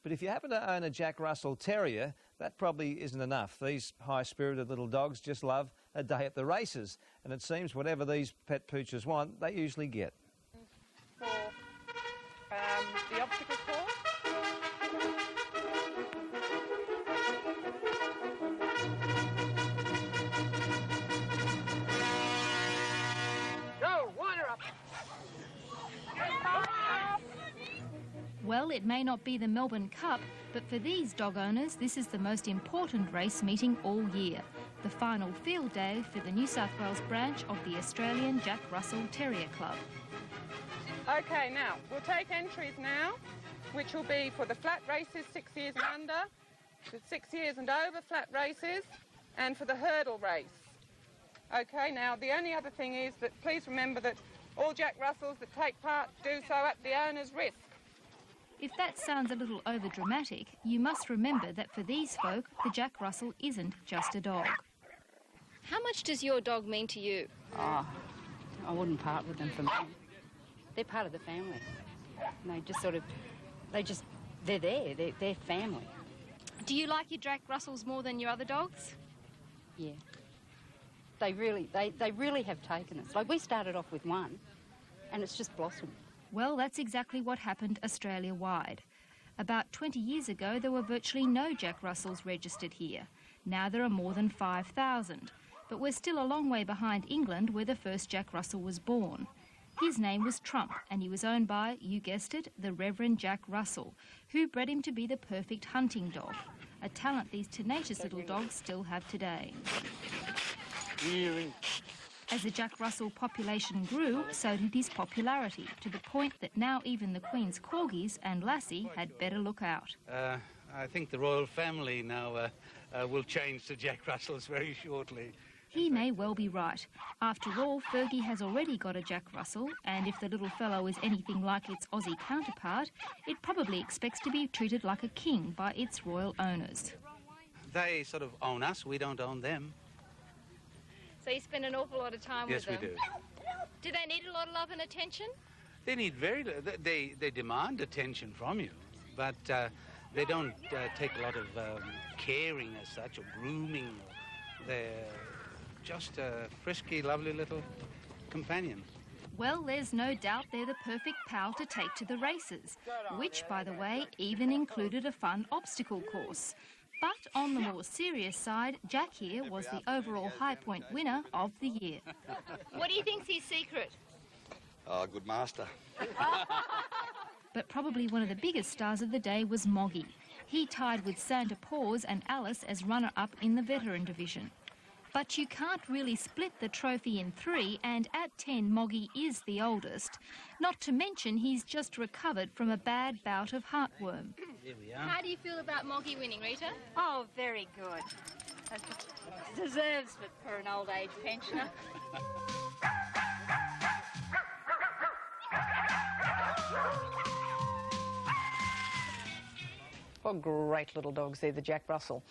But if you happen to own a Jack Russell Terrier, that probably isn't enough. These high-spirited little dogs just love a day at the races, and it seems whatever these pet pooches want, they usually get. For the obstacle course. Go, water up! Well, it may not be the Melbourne Cup, but for these dog owners, this is the most important race meeting all year. The final field day for the New South Wales branch of the Australian Jack Russell Terrier Club. Okay, now, we'll take entries now, which will be for the flat races, 6 years and under, the 6 years and over flat races, and for the hurdle race. Okay, now, the only other thing is that please remember that all Jack Russells that take part do so at the owner's risk. If that sounds a little overdramatic, you must remember that for these folk, the Jack Russell isn't just a dog. How much does your dog mean to you? Oh, I wouldn't part with them for me. They're part of the family. And they're there, they're family. Do you like your Jack Russells more than your other dogs? Yeah. They really have taken us. Like, we started off with one, and it's just blossomed. Well, that's exactly what happened Australia-wide. About 20 years ago, there were virtually no Jack Russells registered here. Now there are more than 5,000. But we're still a long way behind England, where the first Jack Russell was born. His name was Trump, and he was owned by, you guessed it, the Reverend Jack Russell, who bred him to be the perfect hunting dog, a talent these tenacious little dogs still have today. As the Jack Russell population grew, so did his popularity, to the point that now even the Queen's corgis and Lassie had better look out. I think the royal family now will change to Jack Russells very shortly. He may well be right. After all, Fergie has already got a Jack Russell, and if the little fellow is anything like its Aussie counterpart, it probably expects to be treated like a king by its royal owners. They sort of own us, we don't own them. So you spend an awful lot of time with them? Yes, we do. Do they need a lot of love and attention? They need they demand attention from you, but they don't take a lot of caring as such, or grooming. They're just a frisky, lovely little companion. Well, there's no doubt they're the perfect pal to take to the races, which, by the way, even included a fun obstacle course. But on the more serious side, Jack here was the overall High Point winner of the year. What do you think's his secret? Oh, good master. But probably one of the biggest stars of the day was Moggy. He tied with Santa Paws and Alice as runner-up in the veteran division. But you can't really split the trophy in three, and at 10, Moggy is the oldest. Not to mention he's just recovered from a bad bout of heartworm. Here we are. How do you feel about Moggy winning, Rita? Oh, very good. Deserves it for an old age pensioner. What great little dogs they're, the Jack Russell.